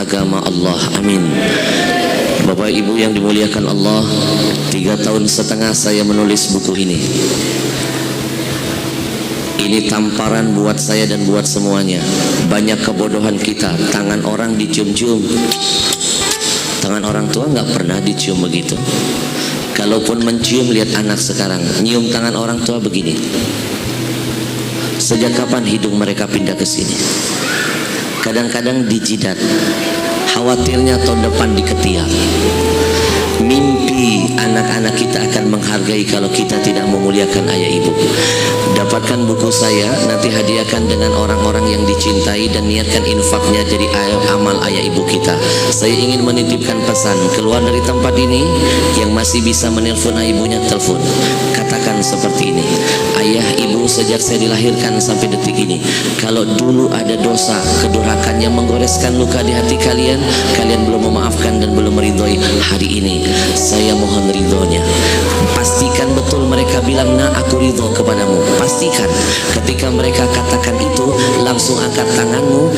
agama Allah. Amin. Bapak Ibu yang dimuliakan Allah, 3,5 tahun saya menulis buku ini. Ini tamparan buat saya dan buat semuanya. Banyak kebodohan kita. Tangan orang dicium-cium, tangan orang tua nggak pernah dicium begitu. Kalaupun mencium, lihat anak sekarang nyium tangan orang tua begini. Sejak kapan hidung mereka pindah ke sini? Kadang-kadang di jidat, khawatirnya tahun depan di ketiak. Mimpi anak-anak kita akan menghargai kalau kita tidak memuliakan ayah ibu. Dapatkan buku saya, nanti hadiahkan dengan orang-orang yang dicintai dan niatkan infaknya jadi amal ayah ibu kita. Saya ingin menitipkan pesan, keluar dari tempat ini yang masih bisa menelpon ayah ibunya, telepon. Katakan seperti ini, ayah ibu sejak saya dilahirkan sampai detik ini, kalau dulu ada dosa kedurhakaan yang menggoreskan luka di hati kalian, kalian belum memaafkan dan belum meridhoi, hari ini saya mohon ridhonya. Pastikan betul mereka bilang, nah aku ridho kepadamu. Pastikan ketika mereka katakan itu, langsung angkat tanganmu,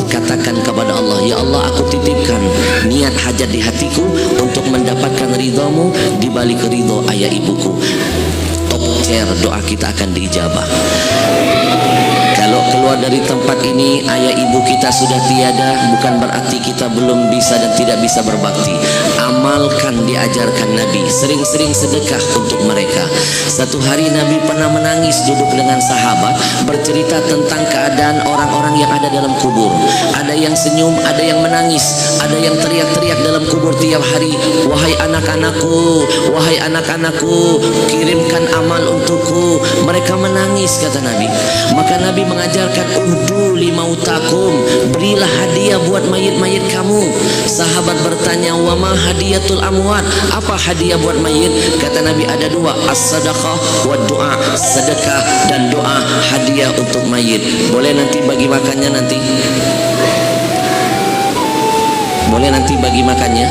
katakan kepada Allah, ya Allah, aku titipkan niat hajat di hatiku untuk mendapatkan ridhomu di balik ridho ayah ibuku. Top chair, doa kita akan diijabah. Kalau keluar dari tempat ini ayah ibu kita sudah tiada, bukan berarti kita belum bisa dan tidak bisa berbakti. Amalkan diajarkan Nabi, sering-sering sedekah untuk mereka. Satu hari Nabi pernah menangis duduk dengan sahabat, bercerita tentang keadaan orang-orang yang ada dalam kubur. Ada yang senyum, ada yang menangis, ada yang teriak-teriak dalam kubur tiap hari, wahai anak-anakku, wahai anak-anakku, kirimkan amal untukku. Mereka menangis, kata Nabi. Maka Nabi mengajarkan, uhdu limautakum, berilah hadiah buat mayit-mayit kamu. Sahabat bertanya, wa ma hadiyatul amwat, apa hadiah buat mayit? Kata Nabi, ada dua, as-sadaqah wa doa, sedekah dan doa, hadiah untuk mayit. Boleh nanti bagi makannya nanti? Boleh nanti bagi makannya?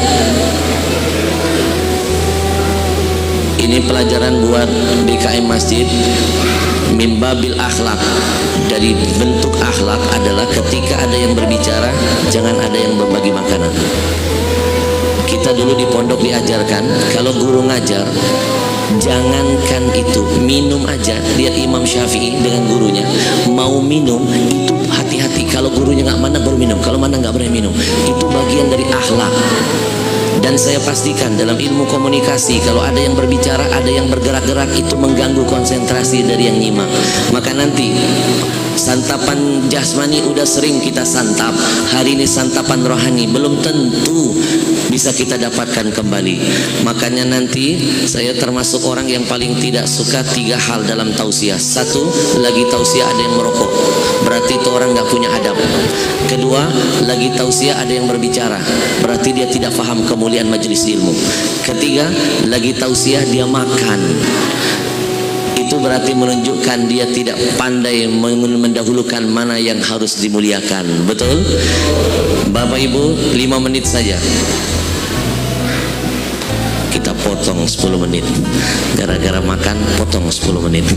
Ini pelajaran buat BKM Masjid. Min babil akhlak, dari bentuk akhlak adalah ketika ada yang berbicara, jangan ada yang berbagi makanan. Kita dulu di pondok diajarkan, kalau guru ngajar, jangankan itu, minum aja. Lihat Imam Syafi'i dengan gurunya, mau minum itu hati-hati. Kalau gurunya nggak mana baru minum, kalau mana nggak boleh minum. Itu bagian dari akhlak. Dan saya pastikan dalam ilmu komunikasi, kalau ada yang berbicara, ada yang bergerak-gerak, itu mengganggu konsentrasi dari yang nyimak. Maka nanti santapan jasmani udah sering kita santap, hari ini santapan rohani belum tentu bisa kita dapatkan kembali. Makanya nanti saya termasuk orang yang paling tidak suka 3 hal dalam tausiah. 1, lagi tausiah ada yang merokok, berarti itu orang nggak punya adab. 2, lagi tausiah ada yang berbicara, berarti dia tidak paham kemuliaan majelis ilmu. 3, lagi tausiah dia makan, itu berarti menunjukkan dia tidak pandai mendahulukan mana yang harus dimuliakan. Betul? Bapak Ibu, 5 menit saja kita potong 10 menit. Gara-gara makan potong 10 menit.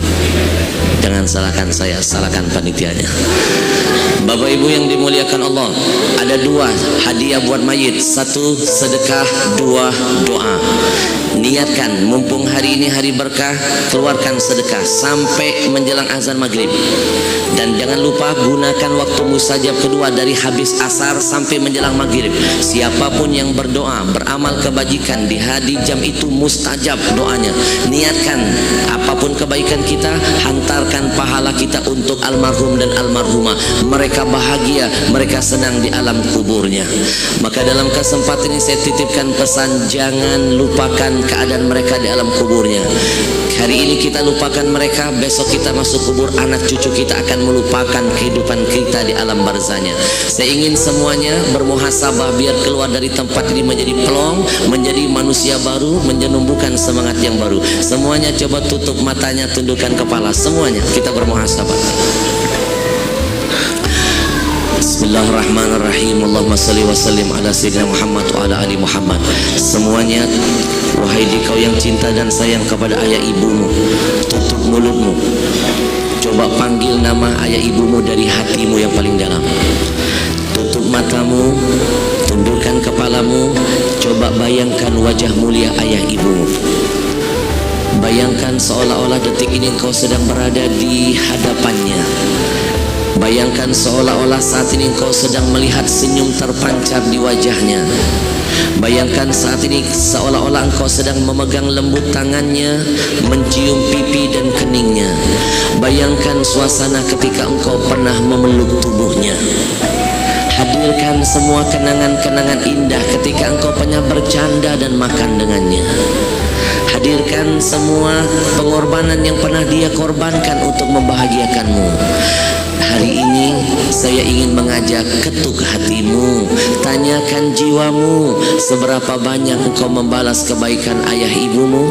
Jangan salahkan saya, salahkan panitianya. Bapak Ibu yang dimuliakan Allah, ada 2 hadiah buat mayit. 1, sedekah, 2, doa. Niatkan, mumpung hari ini hari berkah, keluarkan sedekah sampai menjelang azan maghrib. Dan jangan lupa gunakan waktu mustajab kedua dari habis asar sampai menjelang maghrib. Siapapun yang berdoa, beramal kebajikan di hari jam itu mustajab doanya. Niatkan apapun kebaikan kita, hantarkan pahala kita untuk almarhum dan almarhumah. Mereka bahagia, mereka senang di alam kuburnya. Maka dalam kesempatan ini saya titipkan pesan, jangan lupakan keadaan mereka di alam kuburnya. Hari ini kita lupakan mereka, besok kita masuk kubur, anak cucu kita akan melupakan kehidupan kita di alam barzahnya. Saya ingin semuanya bermuhasabah biar keluar dari tempat ini menjadi pelong, menjadi manusia baru, menumbuhkan semangat yang baru. Semuanya coba tutup matanya, tundukkan kepala, semuanya kita bermuhasabah. Bismillahirrahmanirrahim. Allahumma salli wa sallim ala sayyidina Muhammad wa ala ali Muhammad. Semuanya, wahai dikau yang cinta dan sayang kepada ayah ibumu, tutup mulutmu, coba panggil nama ayah ibumu dari hatimu yang paling dalam. Tutup matamu, Coba bayangkan wajah mulia ayah ibumu. Bayangkan seolah-olah detik ini engkau sedang berada di hadapannya. Bayangkan seolah-olah saat ini engkau sedang melihat senyum terpancar di wajahnya. Bayangkan saat ini seolah-olah engkau sedang memegang lembut tangannya, mencium pipi dan keningnya. Bayangkan suasana ketika engkau pernah memeluk tubuhnya. Hadirkan semua kenangan-kenangan indah ketika engkau pernah bercanda dan makan dengannya. Hadirkan semua pengorbanan yang pernah dia korbankan untuk membahagiakanmu. Hari ini saya ingin mengajak ketuk hatimu, tanyakan jiwamu, seberapa banyak engkau membalas kebaikan ayah ibumu?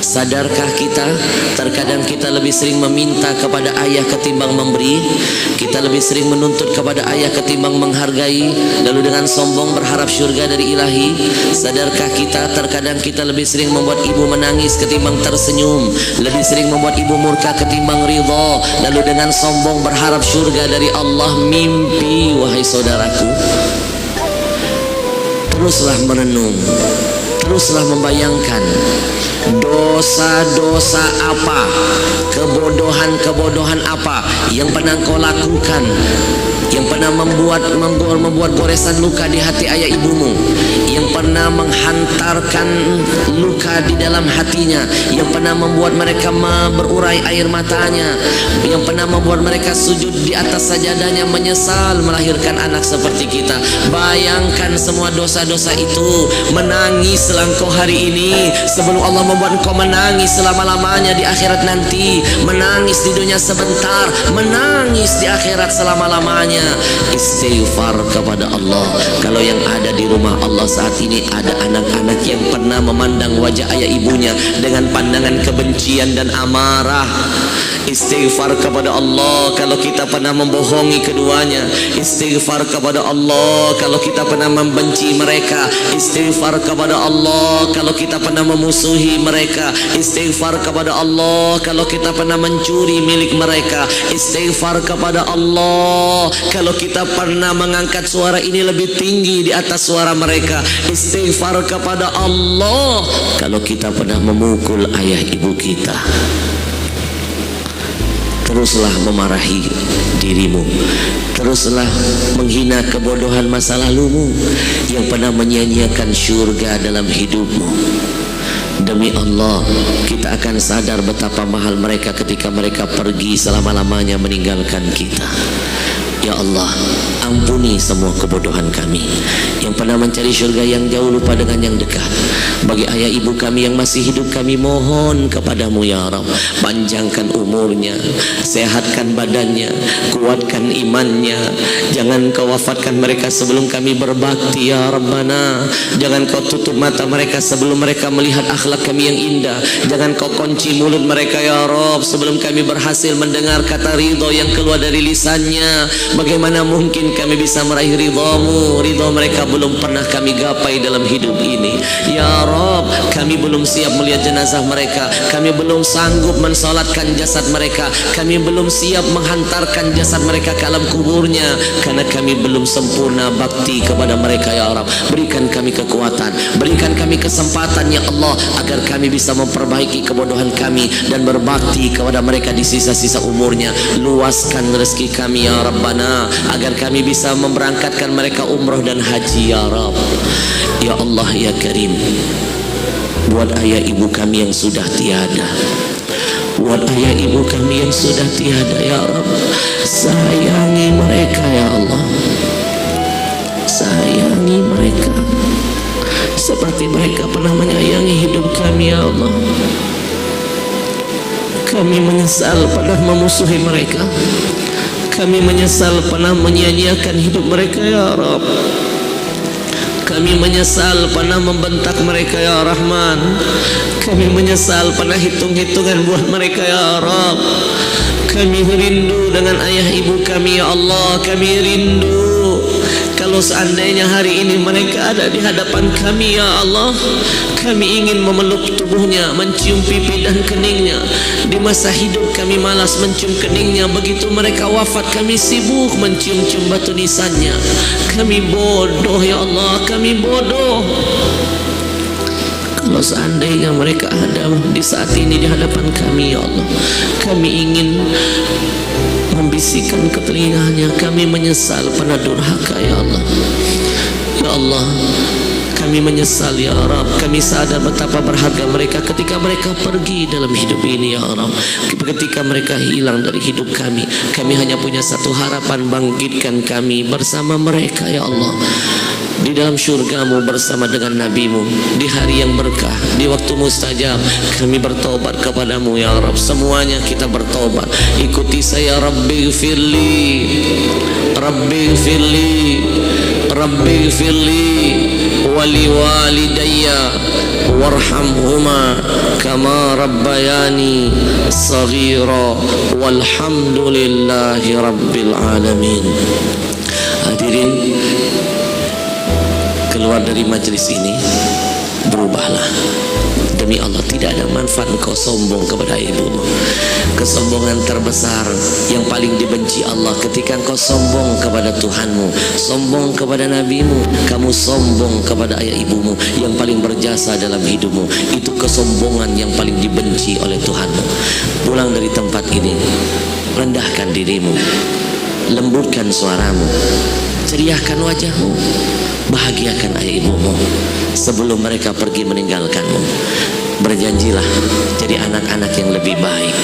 Sadarkah kita, terkadang kita lebih sering meminta kepada ayah ketimbang memberi. Kita lebih sering menuntut kepada ayah ketimbang menghargai, lalu dengan sombong berharap syurga dari ilahi. Sadarkah kita, terkadang kita lebih sering membuat ibu menangis ketimbang tersenyum, lebih sering membuat ibu murka ketimbang ridha, lalu dengan sombong berharap syurga dari Allah. Mimpi, wahai saudaraku. Teruslah merenung, teruslah membayangkan dosa-dosa apa, kebodohan-kebodohan apa yang pernah kau lakukan, yang pernah membuat goresan luka di hati ayah ibumu, yang pernah menghantarkan luka di dalam hatinya, yang pernah membuat mereka berurai air matanya, yang pernah membuat mereka sujud di atas sajadahnya menyesal melahirkan anak seperti kita. Bayangkan semua dosa-dosa itu. Menangislah engkau hari ini sebelum Allah membuat engkau menangis selama-lamanya di akhirat nanti. Menangis di dunia sebentar, menangis di akhirat selama-lamanya. Istighfar kepada Allah. Kalau yang ada di rumah Allah saat ini ada anak-anak yang pernah memandang wajah ayah ibunya dengan pandangan kebencian dan amarah. Istighfar kepada Allah kalau kita pernah membohongi keduanya. Istighfar kepada Allah kalau kita pernah membenci mereka. Istighfar kepada Allah kalau kita pernah memusuhi mereka. Istighfar kepada Allah kalau kita pernah mencuri milik mereka. Istighfar kepada Allah kalau kita pernah mengangkat suara ini lebih tinggi di atas suara mereka. Istighfar kepada Allah kalau kita pernah memukul ayah ibu kita. Teruslah memarahi dirimu, teruslah menghina kebodohan masa lalumu yang pernah menyia-nyiakan syurga dalam hidupmu. Demi Allah, kita akan sadar betapa mahal mereka ketika mereka pergi selama-lamanya meninggalkan kita. Ya Allah, ampuni semua kebodohan kami yang pernah mencari syurga yang jauh lupa dengan yang dekat. Bagi ayah ibu kami yang masih hidup, kami mohon kepadamu ya Rabb, panjangkan umurnya, sehatkan badannya, kuatkan imannya. Jangan kau wafatkan mereka sebelum kami berbakti ya Rabbana. Jangan kau tutup mata mereka sebelum mereka melihat akhlak kami yang indah. Jangan kau kunci mulut mereka ya Rabb sebelum kami berhasil mendengar kata ridho yang keluar dari lisannya. Bagaimana mungkin kami bisa meraih ridhamu? Ridha mereka belum pernah kami gapai dalam hidup ini. Ya Rabb, kami belum siap melihat jenazah mereka. Kami belum sanggup mensolatkan jasad mereka. Kami belum siap menghantarkan jasad mereka ke alam kuburnya, karena kami belum sempurna bakti kepada mereka ya Rabb. Berikan kami kekuatan, berikan kami kesempatan ya Allah, agar kami bisa memperbaiki kebodohan kami dan berbakti kepada mereka di sisa-sisa umurnya. Luaskan rezeki kami ya Rabbana, agar kami bisa memberangkatkan mereka umroh dan haji ya Rabb. Ya Allah ya Karim, buat ayah ibu kami yang sudah tiada, buat ayah ibu kami yang sudah tiada ya Rabb, sayangi mereka ya Allah, sayangi mereka seperti mereka pernah menyayangi hidup kami ya Allah. Kami menyesal pernah memusuhi mereka. Kami menyesal pernah menyia-nyiakan hidup mereka ya Rabb. Kami menyesal pernah membentak mereka ya Rahman. Kami menyesal pernah hitung-hitungan buat mereka ya Rabb. Kami rindu dengan ayah ibu kami ya Allah. Kami rindu kalau Kalau seandainya hari ini mereka ada di hadapan kami, ya Allah, kami ingin memeluk tubuhnya, mencium pipi dan keningnya. Di masa hidup kami malas mencium keningnya, begitu mereka wafat kami sibuk mencium-cium batu nisannya. Kami bodoh, ya Allah, kami bodoh. Kalau seandainya mereka ada di saat ini di hadapan kami, ya Allah, kami ingin membisikkan ke telinganya, kami menyesal pernah durhaka, ya Allah. Ya Allah, kami menyesal, ya Rabb. Kami sadar betapa berharga mereka ketika mereka pergi dalam hidup ini, ya Rabb. Ketika mereka hilang dari hidup kami, kami hanya punya satu harapan, bangkitkan kami bersama mereka, ya Allah, di dalam syurgamu bersama dengan nabimu, di hari yang berkah, di waktu mustajab. Kami bertobat kepadamu, ya Rabb. Semuanya kita bertobat. Ikuti saya. Rabbi firli, Rabbi firli, Rabbi firli wali walidayya warhamhuma kama rabbayani saghira walhamdulillahi rabbil alamin. Hadirin, keluar dari majelis ini, berubahlah. Demi Allah, tidak ada manfaat engkau sombong kepada ibumu. Kesombongan terbesar yang paling dibenci Allah ketika engkau sombong kepada Tuhanmu, sombong kepada nabimu, kamu sombong kepada ayah ibumu yang paling berjasa dalam hidupmu. Itu kesombongan yang paling dibenci oleh Tuhanmu. Pulang dari tempat ini, rendahkan dirimu, lembutkan suaramu, ceriahkan wajahmu, bahagiakan ayah ibumu sebelum mereka pergi meninggalkanmu. Berjanjilah jadi anak-anak yang lebih baik.